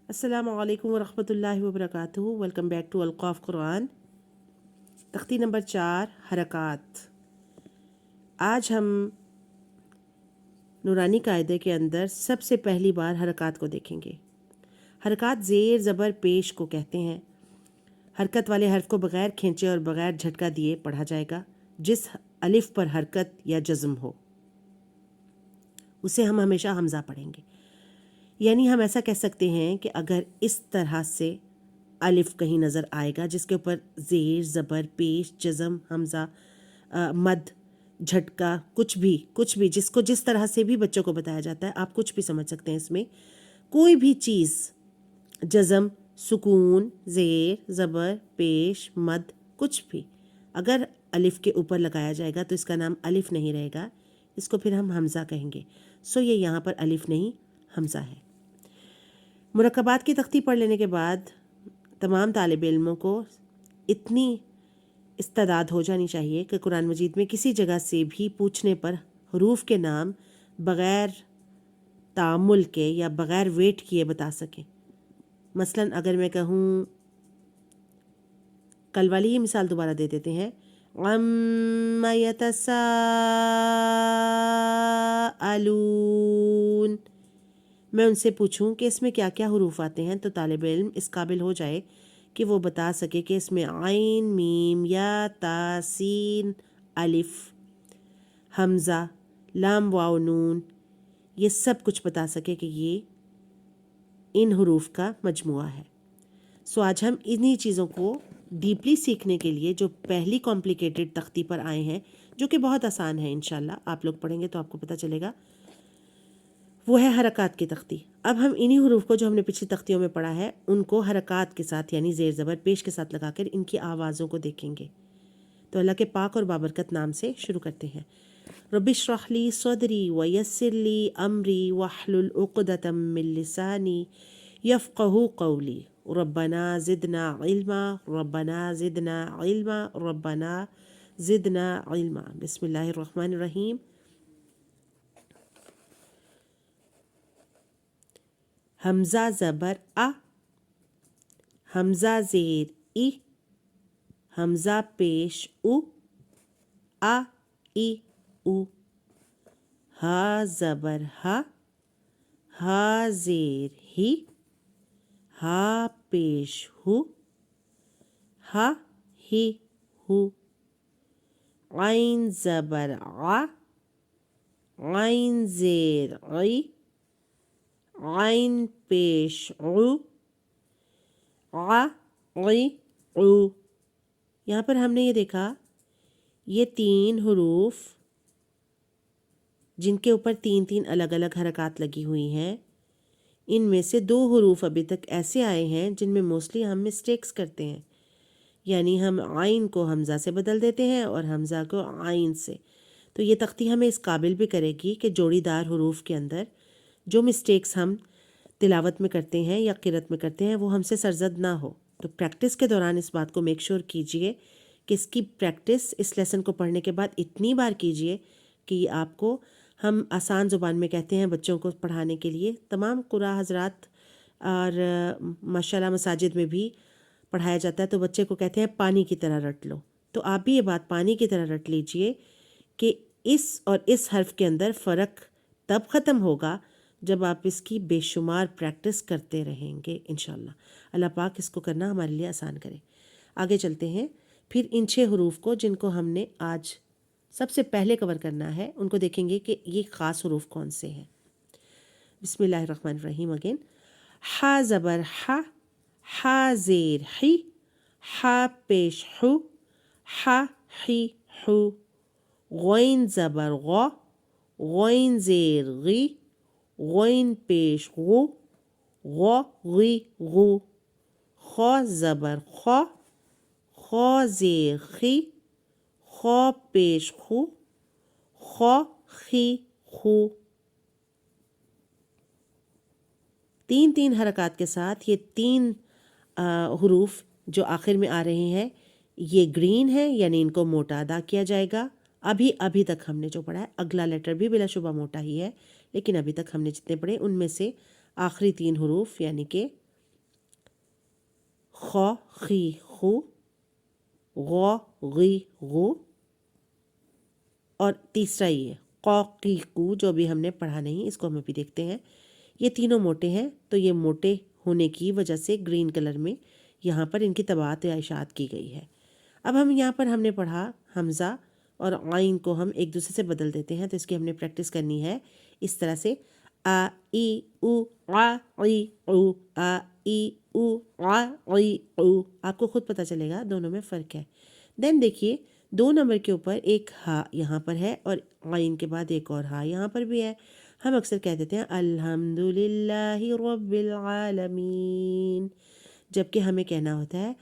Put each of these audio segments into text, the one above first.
السلام علیکم ورحمۃ اللہ وبرکاتہ۔ ویلکم بیک ٹو القاف قرآن، تختی نمبر 4 حرکات۔ آج ہم نورانی قاعدے کے اندر سب سے پہلی بار حرکات کو دیکھیں گے۔ حرکات زیر زبر پیش کو کہتے ہیں۔ حرکت والے حرف کو بغیر کھینچے اور بغیر جھٹکا دیے پڑھا جائے گا۔ جس الف پر حرکت یا جزم ہو اسے ہم ہمیشہ حمزہ پڑھیں گے، یعنی ہم ایسا کہہ سکتے ہیں کہ اگر اس طرح سے الف کہیں نظر آئے گا جس کے اوپر زیر زبر پیش جزم حمزہ مد جھٹکا کچھ بھی جس کو جس طرح سے بھی بچوں کو بتایا جاتا ہے، آپ کچھ بھی سمجھ سکتے ہیں۔ اس میں کوئی بھی چیز جزم سکون زیر زبر پیش مد کچھ بھی اگر الف کے اوپر لگایا جائے گا تو اس کا نام الف نہیں رہے گا، اس کو پھر ہم حمزہ کہیں گے۔ یہ یہاں پر الف نہیں حمزہ ہے۔ مرکبات کی تختی پڑھ لینے کے بعد تمام طالب علموں کو اتنی استعداد ہو جانی چاہیے کہ قرآن مجید میں کسی جگہ سے بھی پوچھنے پر حروف کے نام بغیر تعامل کے یا بغیر ویٹ کیے بتا سکیں۔ مثلا اگر میں کہوں، کل والی ہی مثال دوبارہ دے دیتے ہیں، عَمَّ يَتَسَاءَلُونَ، میں ان سے پوچھوں کہ اس میں کیا کیا حروف آتے ہیں تو طالب علم اس قابل ہو جائے کہ وہ بتا سکے کہ اس میں عین میم یا تا سین الف حمزہ لام واو نون، یہ سب کچھ بتا سکے کہ یہ ان حروف کا مجموعہ ہے۔ آج ہم انہی چیزوں کو ڈیپلی سیکھنے کے لیے جو پہلی کمپلیکیٹڈ تختی پر آئے ہیں، جو کہ بہت آسان ہے، انشاءاللہ آپ لوگ پڑھیں گے تو آپ کو پتہ چلے گا، وہ ہے حرکات کی تختی۔ اب ہم انہی حروف کو جو ہم نے پچھلی تختیوں میں پڑھا ہے ان کو حرکات کے ساتھ یعنی زیر زبر پیش کے ساتھ لگا کر ان کی آوازوں کو دیکھیں گے۔ تو اللہ کے پاک اور بابرکت نام سے شروع کرتے ہیں۔ رب اشرح لی صدری ویسر لی امری واحلل عقدۃ من لسانی یفقہوا قولی ربنا زدنا علما ربنا زدنا علما ربنا زدنا علما۔ بسم اللہ الرحمن الرحیم۔ حمزہ زبر آ، حمزہ زیر ای، حمزہ پیش او، آ ای او، ہا زبر ہا، ہا زیر ہی، ہا پیش ہو، ہا ہی ہو، عین زبر آ، عین زیر عی، عین پیش عو، عا عی عو۔ یہاں پر ہم نے یہ دیکھا، یہ 3 حروف جن کے اوپر 3 الگ الگ حرکات لگی ہوئی ہیں، ان میں سے 2 حروف ابھی تک ایسے آئے ہیں جن میں موسٹلی ہم مسٹیکس کرتے ہیں، یعنی ہم عین کو حمزہ سے بدل دیتے ہیں اور حمزہ کو عین سے۔ تو یہ تختی ہمیں اس قابل بھی کرے گی کہ جوڑی دار حروف کے اندر جو مسٹیکس ہم تلاوت میں کرتے ہیں یا قرأت میں کرتے ہیں وہ ہم سے سرزد نہ ہو۔ تو پریکٹس کے دوران اس بات کو میک شور کیجئے کہ اس کی پریکٹس اس لیسن کو پڑھنے کے بعد اتنی بار کیجئے کہ یہ آپ کو، ہم آسان زبان میں کہتے ہیں بچوں کو پڑھانے کے لیے، تمام قراء حضرات اور ماشاءاللہ مساجد میں بھی پڑھایا جاتا ہے تو بچے کو کہتے ہیں پانی کی طرح رٹ لو۔ تو آپ بھی یہ بات پانی کی طرح رٹ لیجئے کہ اس اور اس حرف کے اندر فرق تب ختم ہوگا جب آپ اس کی بے شمار پریکٹس کرتے رہیں گے انشاءاللہ۔ اللہ پاک اس کو کرنا ہمارے لیے آسان کرے۔ آگے چلتے ہیں، پھر ان 6 حروف کو جن کو ہم نے آج سب سے پہلے کور کرنا ہے ان کو دیکھیں گے کہ یہ خاص حروف کون سے ہیں۔ بسم اللہ الرحمن الرحیم۔ اگین، ہا زبر ہا، ہا زیر ہی، ہا پیش ہو، ہا ہی ہو، غین زبر غو، غین زیر غی، غین پیش غو، غو غی غو، خو زبر خو، خو زیر خی، خو پیش خو، خو خی خو۔ 3 حرکات کے ساتھ یہ 3 حروف جو آخر میں آ رہے ہیں یہ گرین ہے، یعنی ان کو موٹا ادا کیا جائے گا۔ ابھی تک ہم نے جو پڑھا ہے، اگلا لیٹر بھی بلا شبہ موٹا ہی ہے، لیکن ابھی تک ہم نے جتنے پڑھے ان میں سے آخری 3 حروف یعنی کہ خو خی خو، غو غی غو، اور تیسرا یہ قو قی کو جو بھی ہم نے پڑھا نہیں، اس کو ہم ابھی دیکھتے ہیں۔ یہ تینوں موٹے ہیں، تو یہ موٹے ہونے کی وجہ سے گرین کلر میں یہاں پر ان کی طباعت یا اشاعت کی گئی ہے۔ اب ہم یہاں پر ہم نے پڑھا حمزہ اور عین کو ہم ایک دوسرے سے بدل دیتے ہیں، تو اس کی ہم نے پریکٹس کرنی ہے اس طرح سے، آ ای او آ ای او، آ ای او آ ای او۔ آپ کو خود پتہ چلے گا دونوں میں فرق ہے۔ دین دیکھیے 2 نمبر کے اوپر ایک ہا یہاں پر ہے اور عین کے بعد ایک اور ہا یہاں پر بھی ہے۔ ہم اکثر کہہ دیتے ہیں الحمد للہ رب العالمین، جبکہ ہمیں کہنا ہوتا ہے،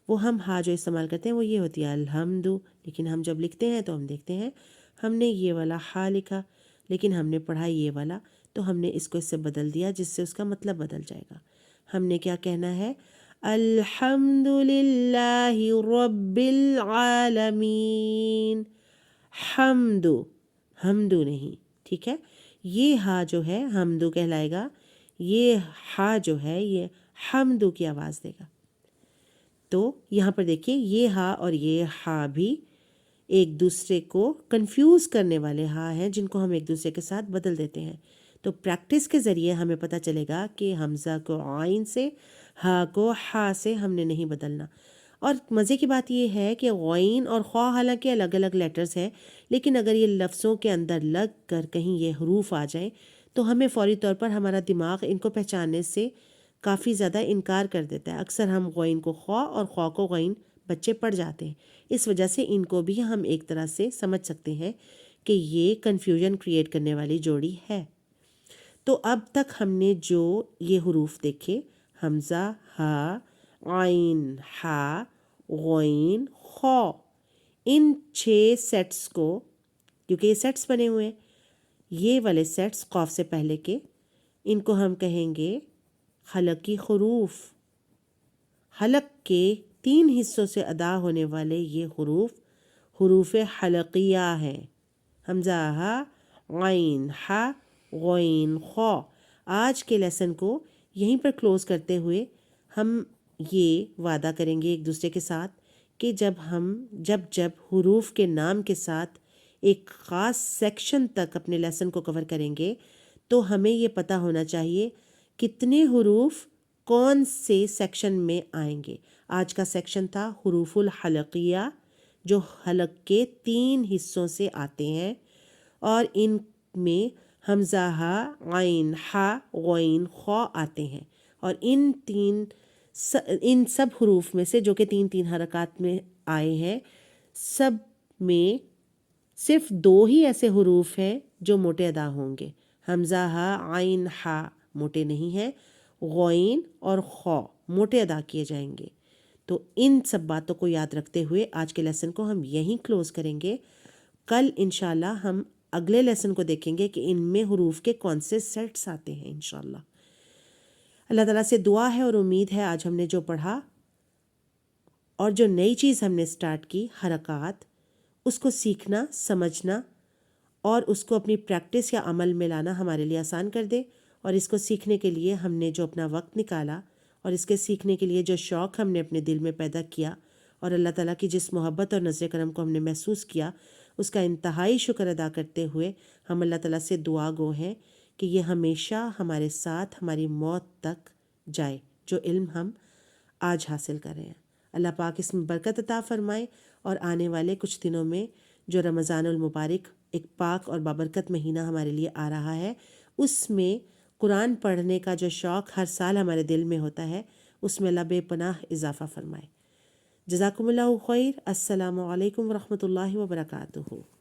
وہ ہم ہا جو استعمال کرتے ہیں وہ یہ ہوتی ہے الحمد، لیکن ہم جب لکھتے ہیں تو ہم دیکھتے ہیں ہم نے یہ والا ہا لکھا، لیکن ہم نے پڑھا یہ والا، تو ہم نے اس کو اس سے بدل دیا جس سے اس کا مطلب بدل جائے گا۔ ہم نے کیا کہنا ہے؟ الحمد للہ رب العالمین، حمدو نہیں، ٹھیک ہے؟ یہ ہا جو ہے حمدو کہلائے گا، یہ ہا جو ہے یہ حمدو کی آواز دے گا۔ تو یہاں پر دیکھیے یہ ہا اور یہ ہا بھی ایک دوسرے کو کنفیوز کرنے والے ہا ہیں جن کو ہم ایک دوسرے کے ساتھ بدل دیتے ہیں۔ تو پریکٹس کے ذریعے ہمیں پتہ چلے گا کہ حمزہ کو عین سے، ہا کو ہا سے ہم نے نہیں بدلنا۔ اور مزے کی بات یہ ہے کہ غین اور خوا حالانکہ الگ الگ لیٹرز ہیں، لیکن اگر یہ لفظوں کے اندر لگ کر کہیں یہ حروف آ جائیں تو ہمیں فوری طور پر ہمارا دماغ ان کو پہچاننے سے کافی زیادہ انکار کر دیتا ہے۔ اکثر ہم غین کو خوا اور خوا کو غین بچے پڑھ جاتے ہیں، اس وجہ سے ان کو بھی ہم ایک طرح سے سمجھ سکتے ہیں کہ یہ کنفیوژن کریٹ کرنے والی جوڑی ہے۔ تو اب تک ہم نے جو یہ حروف دیکھے، حمزہ، ہا، عین، ہا، غین، خو، ان 6 سیٹس کو، کیونکہ یہ سیٹس بنے ہوئے ہیں، یہ والے سیٹس قاف سے پہلے کے، ان کو ہم کہیں گے حلقی حروف۔ حلق کے 3 حصوں سے ادا ہونے والے یہ حروف حروف حلقیہ ہیں، حمزہ، ہا، عین، ہا، غین، خو۔ آج کے لیسن کو یہیں پر کلوز کرتے ہوئے ہم یہ وعدہ کریں گے ایک دوسرے کے ساتھ کہ جب حروف کے نام کے ساتھ ایک خاص سیکشن تک اپنے لیسن کو کور کریں گے تو ہمیں یہ پتہ ہونا چاہیے کتنے حروف کون سے سیکشن میں آئیں گے۔ آج کا سیکشن تھا حروف الحلقیہ، جو حلق کے 3 حصوں سے آتے ہیں، اور ان میں حمزہ، ہا، عین، ہا، غین، خو آتے ہیں، اور ان سب حروف میں سے جو کہ 3 حرکات میں آئے ہیں، سب میں صرف 2 ہی ایسے حروف ہیں جو موٹے ادا ہوں گے۔ حمزہ، ہا، عین، ہا موٹے نہیں ہیں، غین اور خو موٹے ادا کیے جائیں گے۔ تو ان سب باتوں کو یاد رکھتے ہوئے آج کے لیسن کو ہم یہیں کلوز کریں گے۔ کل انشاءاللہ ہم اگلے لیسن کو دیکھیں گے کہ ان میں حروف کے کون سے سیٹس آتے ہیں انشاءاللہ۔ اللہ تعالیٰ سے دعا ہے اور امید ہے آج ہم نے جو پڑھا اور جو نئی چیز ہم نے سٹارٹ کی، حرکات، اس کو سیکھنا، سمجھنا اور اس کو اپنی پریکٹس یا عمل میں لانا ہمارے لیے آسان کر دے۔ اور اس کو سیکھنے کے لیے ہم نے جو اپنا وقت نکالا اور اس کے سیکھنے کے لیے جو شوق ہم نے اپنے دل میں پیدا کیا اور اللہ تعالیٰ کی جس محبت اور نظر کرم کو ہم نے محسوس کیا، اس کا انتہائی شکر ادا کرتے ہوئے ہم اللہ تعالیٰ سے دعا گو ہیں کہ یہ ہمیشہ ہمارے ساتھ ہماری موت تک جائے جو علم ہم آج حاصل کر رہے ہیں۔ اللہ پاک اس میں برکت عطا فرمائے، اور آنے والے کچھ دنوں میں جو رمضان المبارک ایک پاک اور بابرکت مہینہ ہمارے لیے آ رہا ہے، اس میں قرآن پڑھنے کا جو شوق ہر سال ہمارے دل میں ہوتا ہے، اس میں اللہ بے پناہ اضافہ فرمائے۔ جزاکم اللہ خیر۔ السلام علیکم ورحمۃ اللہ وبرکاتہ۔